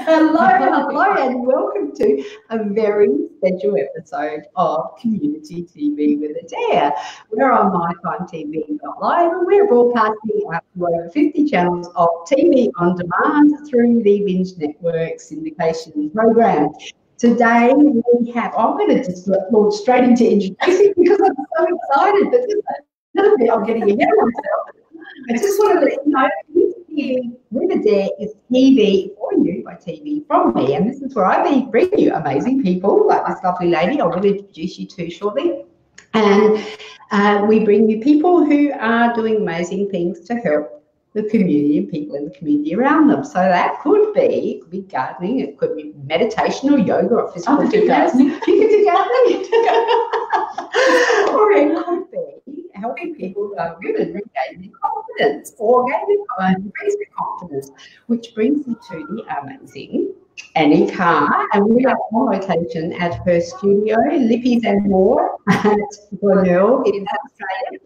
Hello, and welcome to a very special episode of Community TV with Adaire. We're on mytimetv.live and we're broadcasting out to over 50 channels of TV on demand through the Binge Network syndication program. Today we have, I'm going to just launch straight into introducing because I'm so excited, but just a little bit I'm getting ahead of myself. I just want to let you know, TV with Adaire is TV for you by TV from me, and this is where I bring you amazing people like this lovely lady I'll really introduce you to shortly. And we bring you people who are doing amazing things to help the community and people in the community around them. So that could be gardening, it could be meditation or yoga or physical fitness. You could do gardening. Or it could be helping people women regain their confidence or increase their confidence, which brings me to the amazing Annie Carr, and we are on location at her studio, Lippies and More at Brunel in Australia.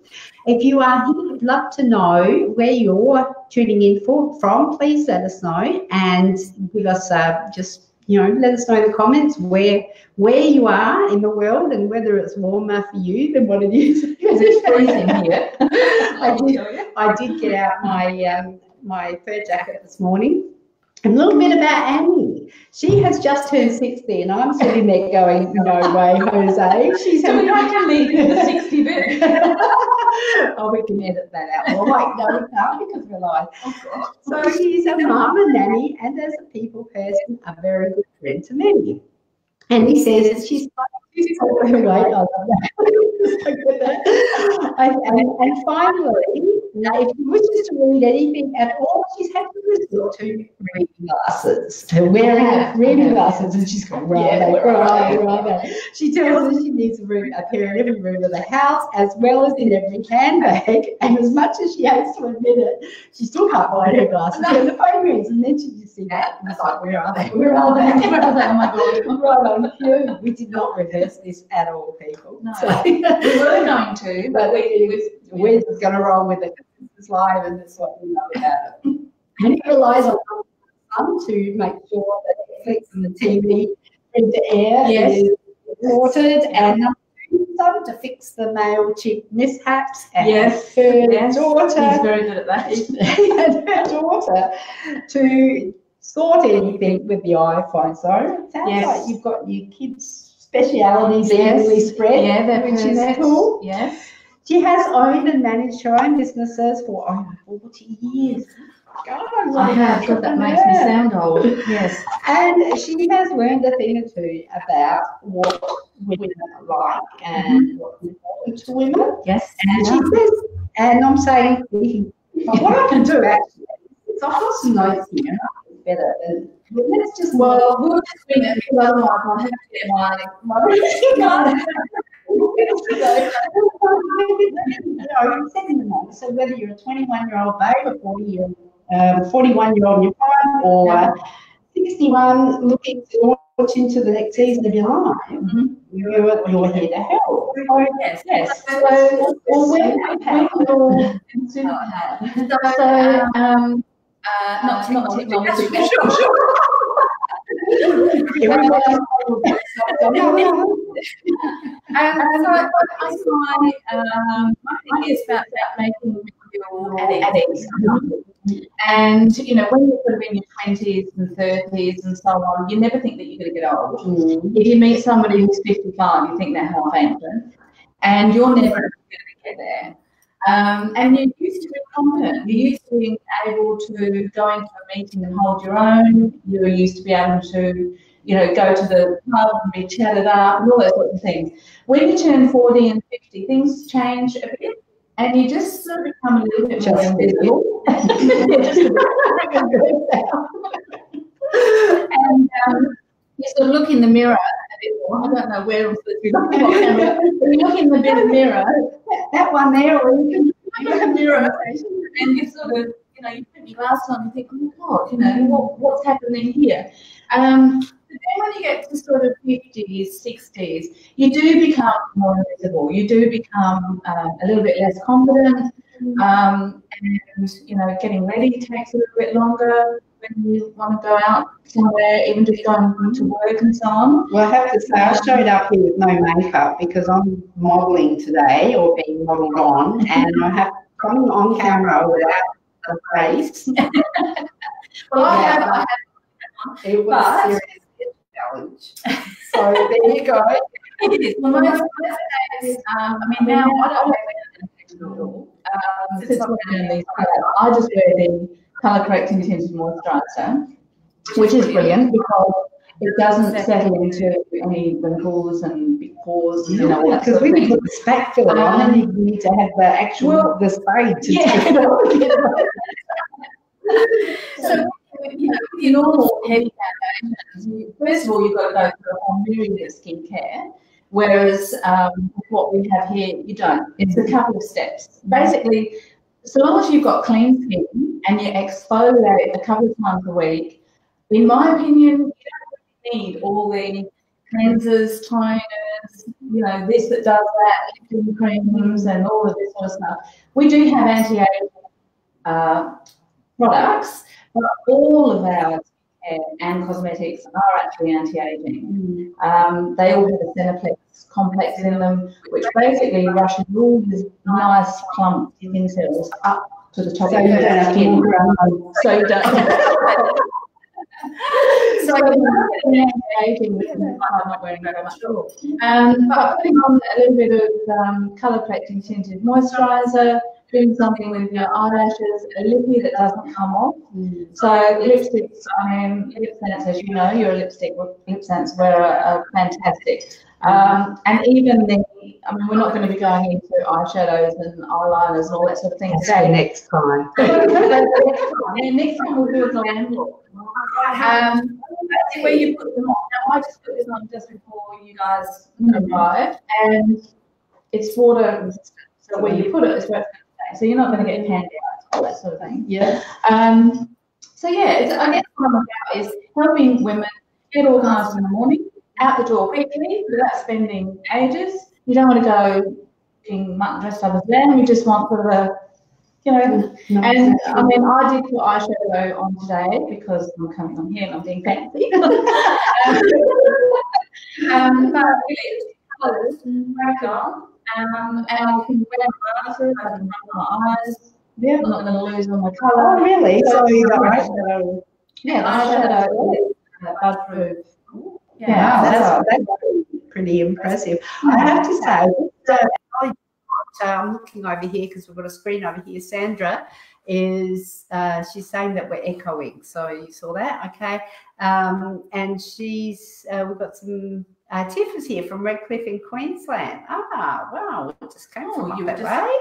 If you are here, we'd love to know where you're tuning in from. Please let us know and give us let us know in the comments where you are in the world and whether it's warmer for you than what it is. Because it's freezing here. I did get out my fur jacket this morning. A little bit about Annie. She has just turned 60 and I'm sitting there going, no way, Jose. She's having to leave in the 60 bit. Oh, we can edit that out. Well, like, no, we can't because we're live. Oh, so she's a mum and nanny, and as a people person, a very good friend to many. And he says that she's so great. I love that. And finally, if she wishes to read anything at all, she's had to resort to reading glasses, to wearing reading glasses, and she's gone, right. She tells us she needs a pair in every room of the house, as well as in every handbag. And as much as she hates to admit it, she still can't find her glasses. And the phone rings, and then she just see that, and it's like, where are they? Where are they? Where are they? Oh my God! Right on cue. We did not rehearse this at all, people. No, so, we were going to, but we're just going to roll with it. It's live, and that's what we love about it. And it relies on us to make sure that Netflix and the TV printer air is reported, and some to fix the mail chip mishaps. And her daughter, she's very good at that. And her daughter to sort anything with the iPhone. So it sounds like you've got your kids' specialities evenly spread, which is cool. Yes. She has owned and managed her own businesses for over 40 years. God, I have, but that makes me sound old. Yes. And she has learned a thing or two about what women are like and what's important to women. Yes. And she says, and I'm saying, what I can do actually is I've got some notes here. Better. And let's just, we'll just bring it to otherwise I'll have to get my so whether you're a 21-year-old babe, a 41-year-old in your prime, or 61 looking to launch into the next season of your life, you're here to help. So, yes. Not technology. My thing is about making people at ease. And, you know, when you're sort of in your 20s and 30s and so on, you never think that you're going to get old. If you meet somebody who's 55, you think they're half ancient, and you're never going to get there. And you're used to being competent. You're used to being able to go into a meeting and hold your own. You're used to be able to, you know, go to the pub and be chatted up and all those sorts of things. When you turn 40 and 50, things change a bit, and you just sort of become a little bit more invisible. And you sort of look in the mirror. I don't know where else to look at the camera. But you look in the bit of mirror, that one there, or you can look in the mirror, and you sort of, you know, you put your glasses on and think, oh my God, you know, what's happening here? But then when you get to sort of 50s, 60s, you do become more invisible. You do become a little bit less confident. And you know, getting ready takes a little bit longer when you want to go out somewhere, even just going to work and so on. Well, I have to say, I showed up here with no makeup because I'm modelling today, or being modelled on, and I have come on camera without a face. Well, I have. It was a serious challenge. So there you go. It is. Well, most days, I mean, now I don't wear it at all. Since I'm doing these colours, I just wear the colour correcting tinted moisturiser, which is brilliant because it doesn't settle into any wrinkles and big pores, you know, all that because sort of when you thing. put the spatula on, then you need to have the actual the spade to take it off. So, you know, with your normal heavy foundations, first of all, you've got to go through a whole myriad of skincare, whereas what we have here, you don't. It's a couple of steps. Basically, so long as you've got clean skin and you exfoliate a couple of times a week, in my opinion, you don't really need all the cleansers, toners, you know, this that does that, lifting creams and all of this sort of stuff. We do have anti-aging products, but all of our skincare and cosmetics are actually anti-aging. They all have a Cineplex complex in them, which basically rushes all these nice plump skin cells up to the top of your skin. So you don't. So you're anti-aging with not wearing very much at all. But putting on a little bit of colour correcting tinted moisturiser, doing something with your eyelashes, a lippy that doesn't come off. So lipsticks, I mean, lip scents, as you know, you're a lip scents wearer are fantastic. And even the, I mean, we're not going to be going into eyeshadows and eyeliners and all that sort of thing today. Next time. Next time we'll do a glam look. That's where you put them on. Now, I just put this on just before you guys arrived, and it's water resistant. So where you put it is where it's going to stay. So you're not going to get panned out, all that sort of thing. Yeah. So yeah, I guess what I'm about is helping women get organised in the morning, out the door quickly without spending ages. You don't want to go being mutton dressed up as lamb. You just want sort of a, you know. And I mean, I did put eyeshadow on today because I'm coming on here and I'm being fancy. But really, colours, crack on. And I can wear glasses, I can rub my eyes. Yeah, I'm not going to lose all my colour. Oh, really? So you got eyeshadow. Yeah, eyeshadow is bud proof. Yeah, wow, that's pretty impressive. I have to say, I'm looking over here because we've got a screen over here. Sandra is she's saying that we're echoing, so you saw that, okay? And she's we've got some. Tiff is here from Redcliffe in Queensland. Ah, wow, it just came from you that way.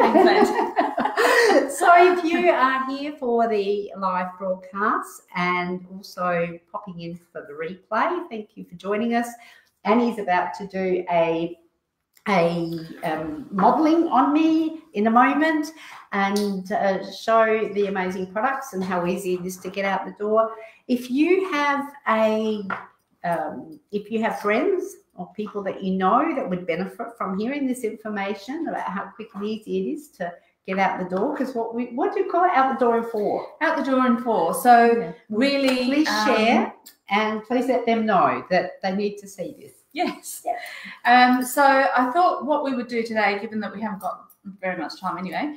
So if you are here for the live broadcast and also popping in for the replay, thank you for joining us. Annie's about to do a modelling on me in a moment and show the amazing products and how easy it is to get out the door. If you have friends or people that you know that would benefit from hearing this information about how quick and easy it is to get out the door, because what do you call it? Out the door in 4. Out the door in 4. So really, please share and please let them know that they need to see this. Yes. So I thought what we would do today, given that we haven't got very much time anyway,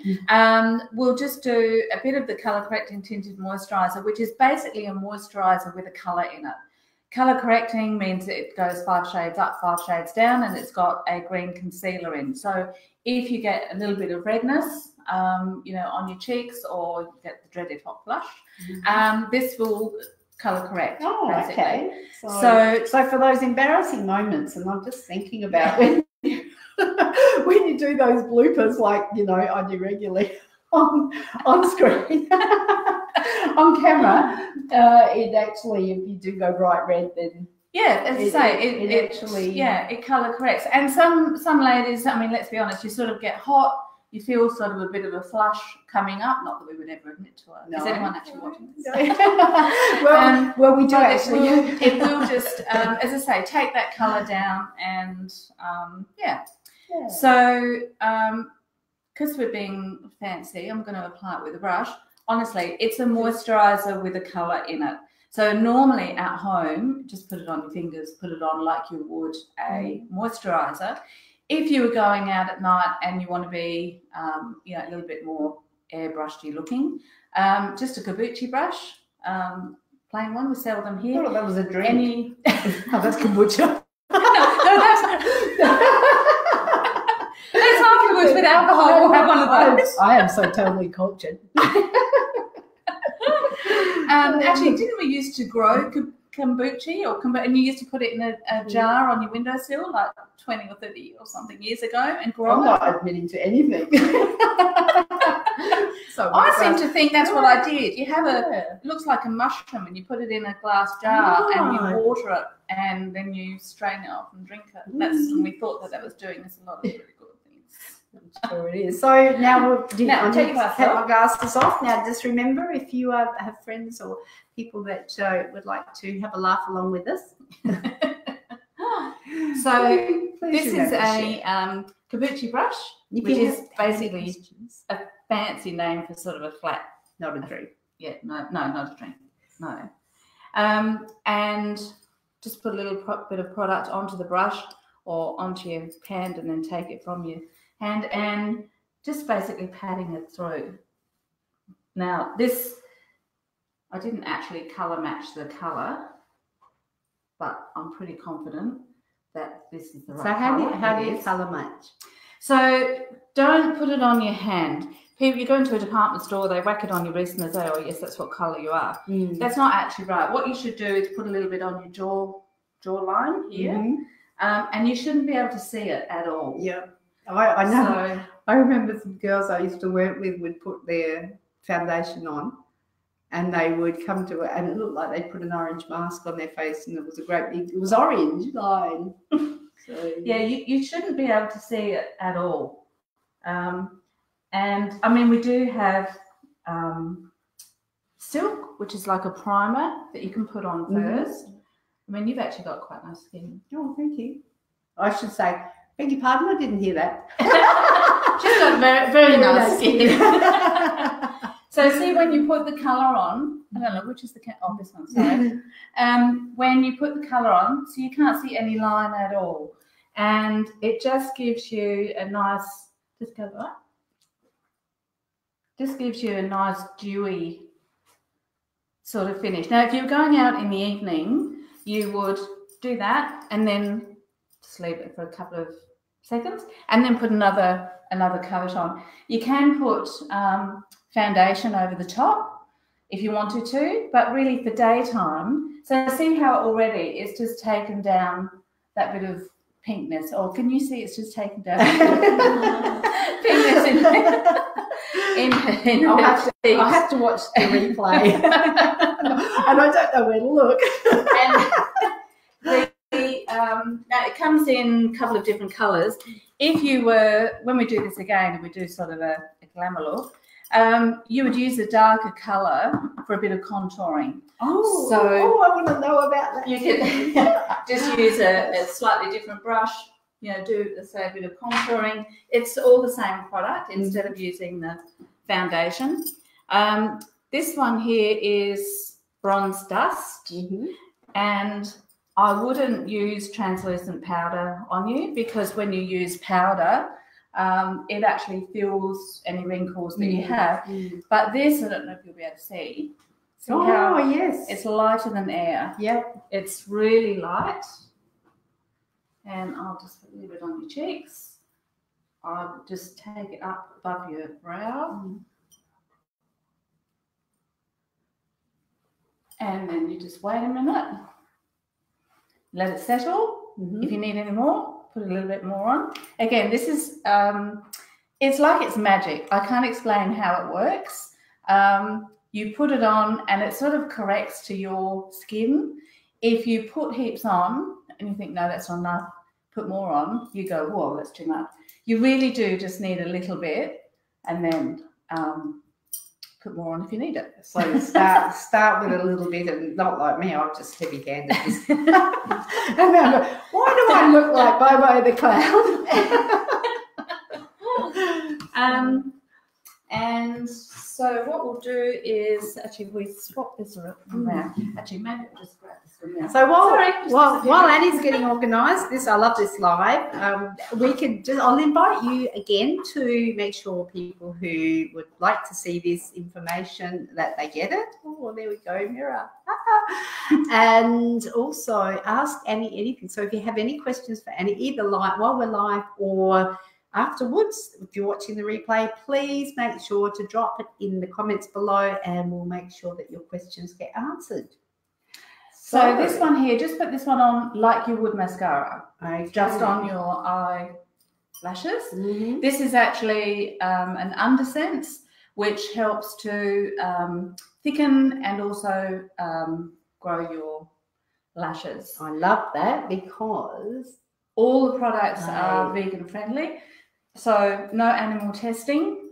we'll just do a bit of the colour correcting tinted moisturiser, which is basically a moisturiser with a colour in it. Colour correcting means it goes 5 shades up, 5 shades down, and it's got a green concealer in. So if you get a little bit of redness, you know, on your cheeks, or you get the dreaded hot flush, this will colour correct. Oh, basically. Okay. So for those embarrassing moments, and I'm just thinking about when you do those bloopers, like, you know, I do regularly on screen. On camera, it actually, if you do go bright red, then as I say, it actually it colour corrects. And some ladies, I mean, let's be honest, you sort of get hot, you feel sort of a bit of a flush coming up. Not that we would ever admit to it. No. Is anyone actually watching this? well, we do actually. It will just, as I say, take that colour down and So. because we're being fancy, I'm going to apply it with a brush. Honestly, it's a moisturiser with a colour in it. So normally at home, just put it on your fingers, put it on like you would a moisturiser. If you were going out at night and you want to be, you know, a little bit more airbrushy looking, just a kabuki brush, plain one. We sell them here. I thought that was a drink. Any... Oh, that's kombucha. That's afterwards with alcohol. We'll have one of those. I am so totally cultured. Actually, didn't we used to grow kombucha and you used to put it in a jar on your windowsill like 20 or 30 or something years ago and grow I'm it? not admitting to anything. So I seem to think that's what I did. You have it looks like a mushroom and you put it in a glass jar and you water it and then you strain it off and drink it. That's when we thought that was doing us a lot of really good things. I'm sure it is. So now take my glasses off. Now just remember, if you have friends or people that would like to have a laugh along with us. So this is a kabuki brush, which is basically a fancy name for sort of a flat. Not a drink. Yeah, no, not a drink. No. And just put a little bit of product onto the brush or onto your hand and then take it from your hand and just basically patting it through. Now this, I didn't actually colour match the colour, but I'm pretty confident that this is the right colour. So how do you colour match? So don't put it on your hand. People, you go into a department store, they whack it on your wrist and they say, oh yes, that's what colour you are. That's not actually right. What you should do is put a little bit on your jawline here, and you shouldn't be able to see it at all. Yeah, I know. So, I remember some girls I used to work with would put their foundation on and they would come to it and it looked like they put an orange mask on their face and it was a great big, it was orange line. So, yeah, you shouldn't be able to see it at all. And I mean, we do have silk, which is like a primer that you can put on first. I mean, you've actually got quite nice skin. Oh, thank you. I should say, beg your pardon, I didn't hear that. She's got very, very nice skin. So see, when you put the colour on, I don't know, which is the, oh, this one, sorry. When you put the colour on, so you can't see any line at all. And it just gives you a nice, just go like, just gives you a nice dewy sort of finish. Now, if you're going out in the evening, you would do that and then just leave it for a couple of seconds and then put another coat on. You can put foundation over the top if you wanted to, but really for daytime. So see how already it's just taken down that bit of pinkness. Or can you see it's just taken down pinkness in I'll have to watch the replay. And I don't know where to look. And now it comes in a couple of different colours. If you were, when we do this again and we do sort of a glamour look, you would use a darker colour for a bit of contouring. Oh, I want to know about that. You can just use a slightly different brush, you know, do, say, a bit of contouring. It's all the same product instead of using the foundation. This one here is Bronze Dust, and I wouldn't use translucent powder on you because when you use powder, it actually fills any wrinkles that you have. But this, I don't know if you'll be able to see. Oh, yes. It's lighter than air. Yep. It's really light. And I'll just put a little bit on your cheeks. I'll just take it up above your brow. And then you just wait a minute. Let it settle. If you need any more, put a little bit more on. Again, this is, it's like it's magic. I can't explain how it works. You put it on and it sort of corrects to your skin. If you put heaps on and you think, no, that's not enough, put more on, you go, whoa, that's too much. You really do just need a little bit and then put more on if you need it. So start with a little bit and not like me, I'm just heavy-handed. And then I go, why do I look like Bobo the Clown? And so what we'll do is actually we swap this around. Actually, maybe we'll just grab this one now. So while Annie's getting organised, I love this live. I'll invite you again to make sure people who would like to see this information that they get it. Oh, there we go, Mira. And also ask Annie anything. So if you have any questions for Annie, either live while we're live or afterwards, if you're watching the replay, please make sure to drop it in the comments below and we'll make sure that your questions get answered. So this one here, just put this one on like you would mascara, just on your eyelashes. This is actually an undersense, which helps to thicken and also grow your lashes. I love that because all the products are vegan friendly. So no animal testing,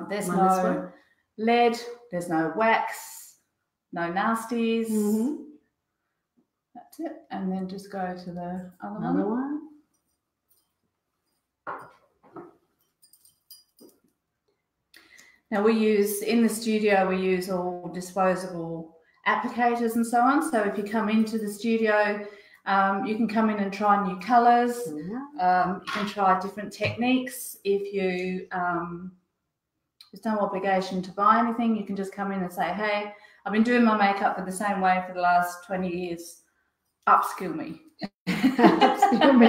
there's no lead, there's no wax, no nasties. That's it. And then just go to the other one. Now in the studio, we use all disposable applicators and so on. So if you come into the studio, you can come in and try new colours. You can try different techniques. If you there's no obligation to buy anything. You can just come in and say, hey, I've been doing my makeup the same way for the last 20 years. Upskill me. Upskill me.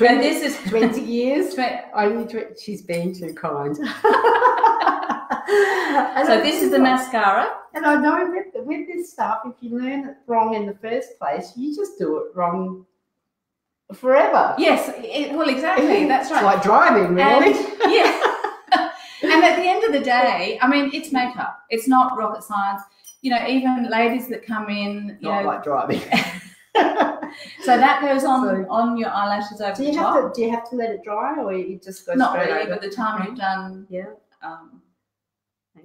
And this is 20 years. She's been too kind. So this is the mascara. And I know with this stuff, if you learn it wrong in the first place, you just do it wrong forever. Yes, well, exactly. That's right. It's like driving, really. Yes. And at the end of the day, I mean, it's makeup. It's not rocket science. You know, even ladies that come in, not like driving. So that goes on your eyelashes over the top. Do you have to let it dry, or you just go not straight really, over? But the time you've done,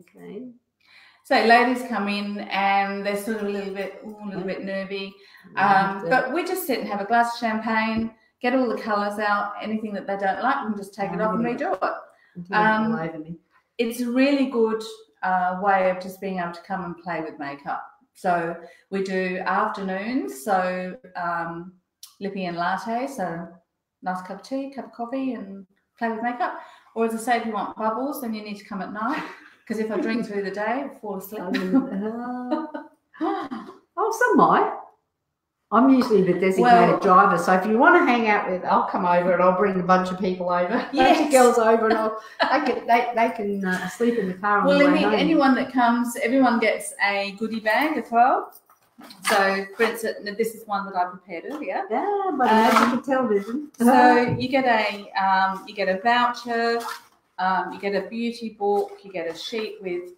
okay. So ladies come in and they're sort of a little bit nervy, but we just sit and have a glass of champagne, get all the colours out. Anything that they don't like, we can just take it off and redo it. It's a really good way of just being able to come and play with makeup. So we do afternoons, so lippy and latte, so nice cup of tea, cup of coffee, and play with makeup. Or as I say, if you want bubbles, then you need to come at night, because if I drink through the day, I fall asleep. Some might. I'm usually the designated driver, so if you want to hang out with, I'll come over and I'll bring a bunch of people over, bunch of girls over, and they can sleep in the car. Well, anyone that comes, everyone gets a goodie bag as well. So, for instance, this is one that I prepared earlier. Yeah, but magic television. So you get a voucher, you get a beauty book, you get a sheet with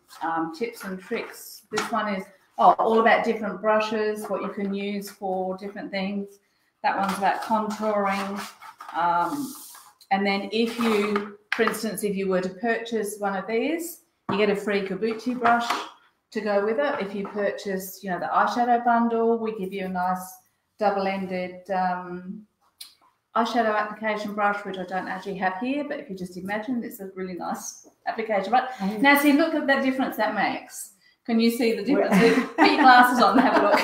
tips and tricks. This one is all about different brushes, what you can use for different things. That one's about contouring. And then if you, for instance, if you were to purchase one of these, you get a free kabuki brush to go with it. If you purchase, the eyeshadow bundle, we give you a nice double-ended eyeshadow application brush, which I don't actually have here, but if you just imagine, it's a really nice application brush. Now, see, look at the difference that makes. Can you see the difference? Put your glasses on and have a look.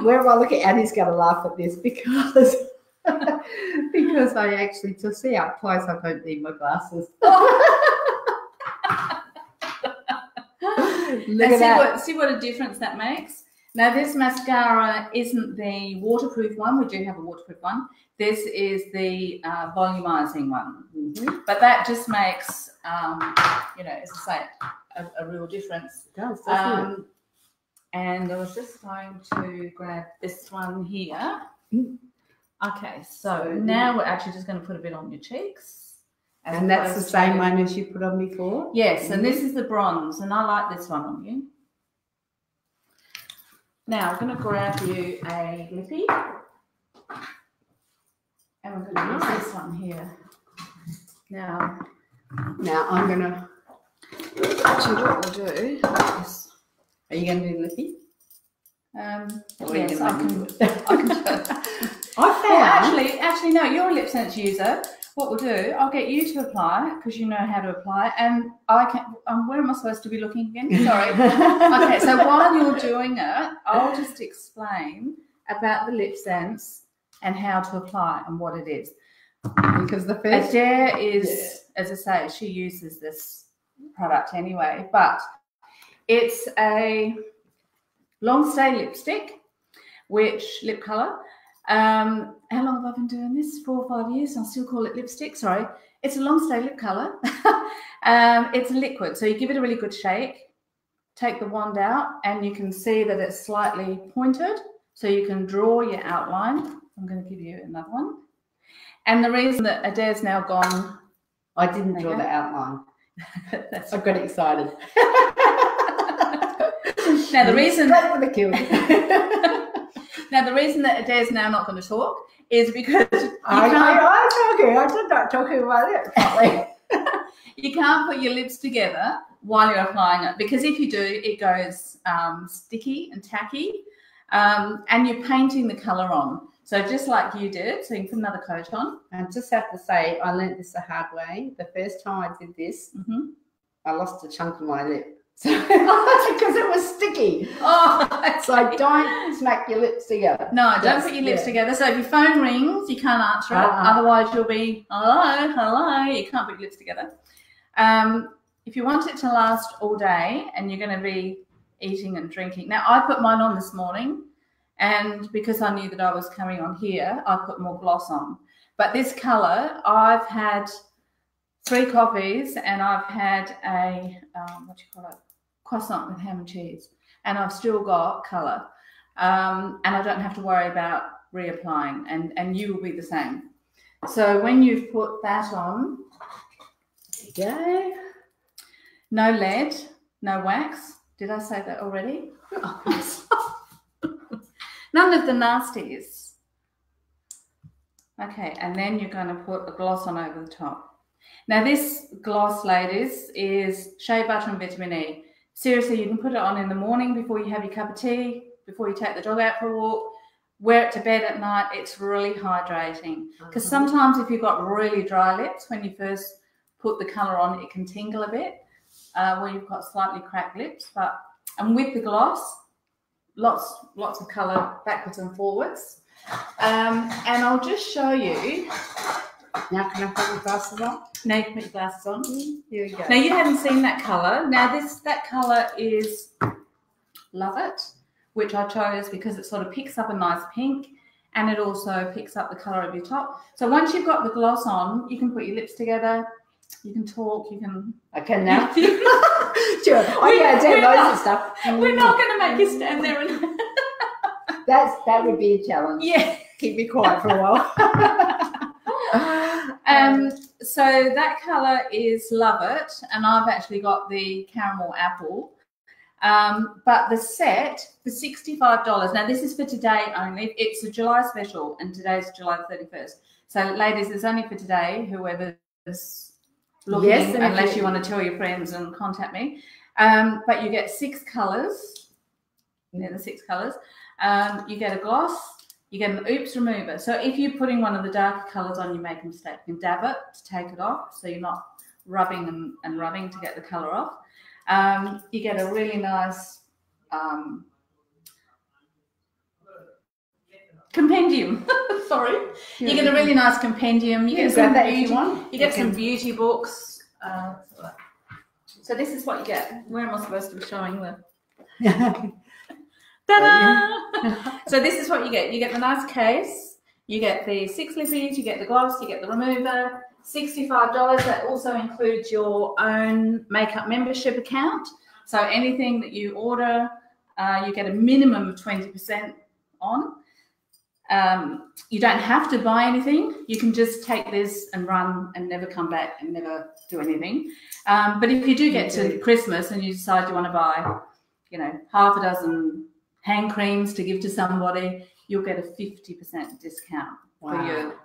Wherever I look at Annie's going to laugh at this because I actually, to see up close, I don't need my glasses. See what a difference that makes. Now, this mascara isn't the waterproof one. We do have a waterproof one. This is the volumizing one. But that just makes, as I say, a real difference. It does, doesn't it? And I was just going to grab this one here. Okay, so now we're actually just going to put a bit on your cheeks. And that's the same one as you put on before? Yes, and this is the bronze, and I like this one on you. Now, I'm going to grab you a lippy, and we're going to use this one here. Now I'm going to, actually what we'll do is, are you going to do lippy? Yes, I can. Actually, no. You're a lip sense user. What we'll do, I'll get you to apply because you know how to apply, and I can. Where am I supposed to be looking again? Sorry. Okay, so while you're doing it, I'll just explain about the lip sense and how to apply and what it is. Because the first Adaire is, as I say, she uses this product anyway, but it's a long stay lipstick, which lip colour. How long have I been doing this? 4 or 5 years. I still call it lipstick. Sorry, it's a long stay lip colour. It's a liquid, so you give it a really good shake. Take the wand out, and you can see that it's slightly pointed, so you can draw your outline. I'm going to give you another one. And the reason that Adaire's now gone, I didn't draw the outline. I got excited. Now the reason that would have killed. Now the reason that Adaire's now not going to talk is because I'm just not talking about it. You can't put your lips together while you're applying it, because if you do, it goes sticky and tacky, and you're painting the colour on. So just like you did, so you can put another coat on. I just have to say, I learnt this the hard way. The first time I did this, I lost a chunk of my lip. Because it was sticky. Oh, so don't smack your lips together. No, don't put your lips together. So if your phone rings, you can't answer it. Otherwise, you'll be, hello, hello. You can't put your lips together. If you want it to last all day and you're going to be eating and drinking. Now, I put mine on this morning, and because I knew that I was coming on here, I put more gloss on. But this colour, I've had 3 coffees and I've had a, croissant with ham and cheese, and I've still got colour, and I don't have to worry about reapplying, and you will be the same. So when you've put that on, there you go. No lead, no wax. Did I say that already? None of the nasties. Okay, and then you're going to put a gloss on over the top. Now this gloss, ladies, is shea butter and vitamin E. Seriously, you can put it on in the morning before you have your cup of tea, before you take the dog out for a walk, wear it to bed at night. It's really hydrating. Because sometimes if you've got really dry lips, when you first put the colour on, it can tingle a bit where you've got slightly cracked lips. And with the gloss, lots of colour backwards and forwards. And I'll just show you. Now can I put my glasses on? Now you can put your glasses on. Here we go. Now you haven't seen that colour. Now that colour is Love It, which I chose because it sort of picks up a nice pink, and it also picks up the colour of your top. So once you've got the gloss on, you can put your lips together, you can talk, you can... I can now. Sure. Oh yeah, do loads of stuff. We're not going to make you stand there and... that would be a challenge. Yeah. Keep me quiet for a while. So that colour is Love It, and I've actually got the caramel apple. But the set for $65. Now this is for today only. It's a July special, and today's July 31st. So ladies, it's only for today. Whoever's looking, unless you want to tell your friends and contact me. But you get 6 colours. The 6 colours. You get a gloss. You get an oops remover. So if you're putting one of the darker colours on, you make a mistake. You can dab it to take it off, so you're not rubbing and rubbing to get the colour off. You get a really nice compendium. Sorry. You get a really nice compendium. You get some beauty. You get some beauty books. So this is what you get. Where am I supposed to be showing the? Ta-da! So this is what you get. You get the nice case. You get the 6 lippies. You get the gloss. You get the remover. $65. That also includes your own makeup membership account. So anything that you order, you get a minimum of 20% on. You don't have to buy anything. You can just take this and run and never come back and never do anything. But if you do get to Christmas and you decide you want to buy, half a dozen hand creams to give to somebody, you'll get a 50% discount for your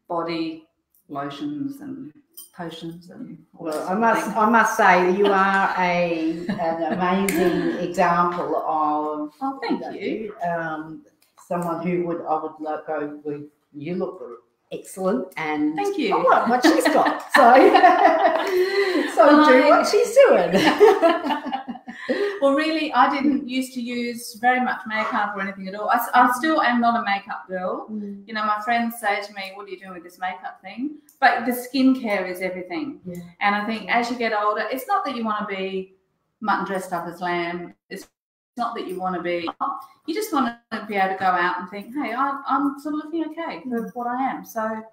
body lotions and potions and all Well, that I must say you are an amazing example of. Oh, thank you. Someone who I would like go with. You look excellent, and Thank you. I like what she's got. So, do what she's doing. Well, really, I didn't used to use very much makeup or anything at all. I still am not a makeup girl. You know, my friends say to me, "What are you doing with this makeup thing?" But the skincare is everything. Yeah. And I think as you get older, it's not that you want to be mutton dressed up as lamb. It's not that you want to be. You just want to be able to go out and think, "Hey, I'm sort of looking okay for what I am." So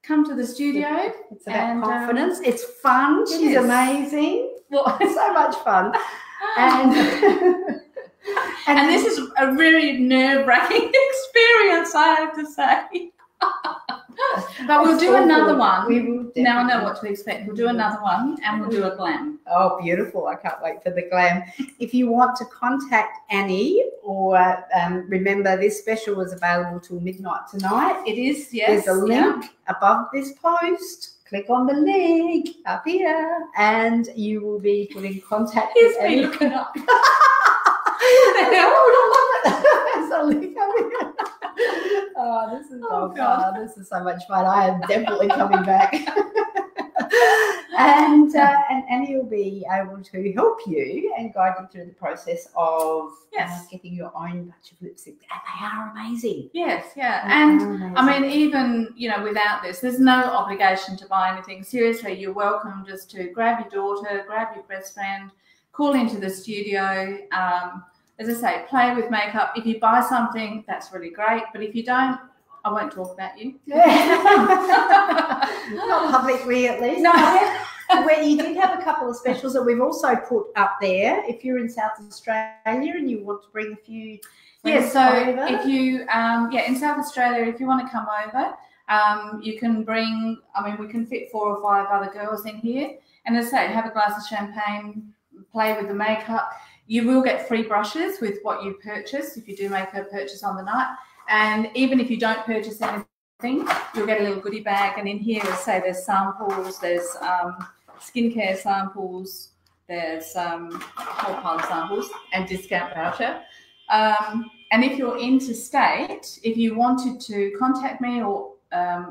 come to the studio. It's about confidence. It's fun. She's amazing. Well, so much fun. And this is a really nerve-wracking experience, I have to say. But we'll do another one. We will. Now I know what to expect. We'll do another one, and we'll do a glam. Oh, beautiful. I can't wait for the glam. If you want to contact Annie, or remember this special is available till midnight tonight. It is, yes. There's a link above this post. Click on the link up here, and you will be put in contact with Annie. Here's me looking up. There's a link up here. Oh, this is so much fun. I am definitely coming back. And Annie will be able to help you and guide you through the process of getting your own batch of lipstick. And they are amazing. Yes, yeah. And I mean, even, you know, without this, there's no obligation to buy anything. Seriously, you're welcome just to grab your daughter, grab your best friend, call into the studio. As I say, play with makeup. If you buy something, that's really great. But if you don't, I won't talk about you. Yeah. Not publicly, at least. No. Where you did have a couple of specials that we've also put up there. If you're in South Australia and you want to bring a few so over. If you, in South Australia, if you want to come over, you can bring, I mean, we can fit 4 or 5 other girls in here. And as I say, have a glass of champagne, play with the makeup. You will get free brushes with what you purchase if you do make a purchase on the night. And even if you don't purchase anything, you'll get a little goodie bag. And in here, as say, there's samples, there's skincare samples, there's a whole pile of samples and discount voucher. And if you're interstate, if you wanted to contact me or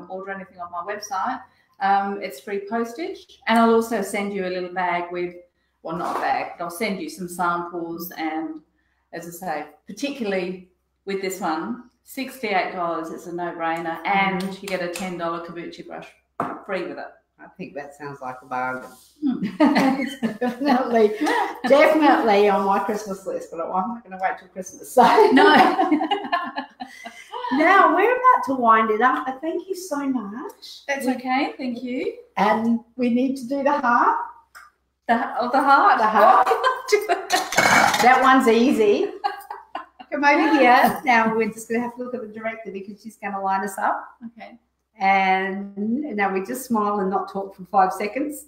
order anything on my website, it's free postage. And I'll also send you a little bag with, well, not a bag, but I'll send you some samples. And as I say, particularly with this one, $68 is a no-brainer, and you get a $10 kabuki brush free with it. I think that sounds like a bargain. definitely on my Christmas list, but I'm not going to wait till Christmas. So no. Now we're about to wind it up. But thank you so much. That's okay. Thank you. And we need to do the heart. The heart. The heart. That one's easy. Come over here. Now we're just going to have to look at the director because she's going to line us up. Okay. And now we just smile and not talk for 5 seconds.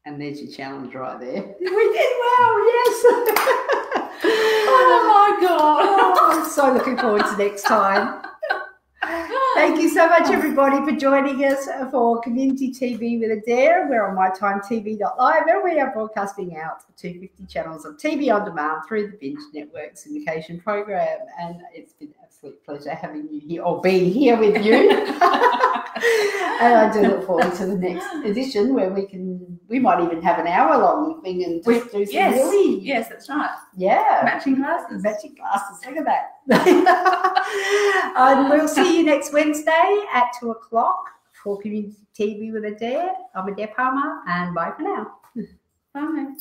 And there's your challenge right there. We did well, yes. Oh my God. Oh, I'm so looking forward to next time. Thank you so much, everybody, for joining us for Community TV with Adaire. We're on mytimetv.live, and we are broadcasting out 250 channels of TV on demand through the Binge Network syndication program. And it's been an absolute pleasure having you here, or being here with you. And I do look forward to the next edition where we might even have an hour-long thing and just do some really... Yes, that's right. Yeah. Matching glasses. Matching glasses. Look at that. And we'll see you next Wednesday at 2 o'clock for Community TV with Adaire. I'm Adaire Palmer, and bye for now. Bye.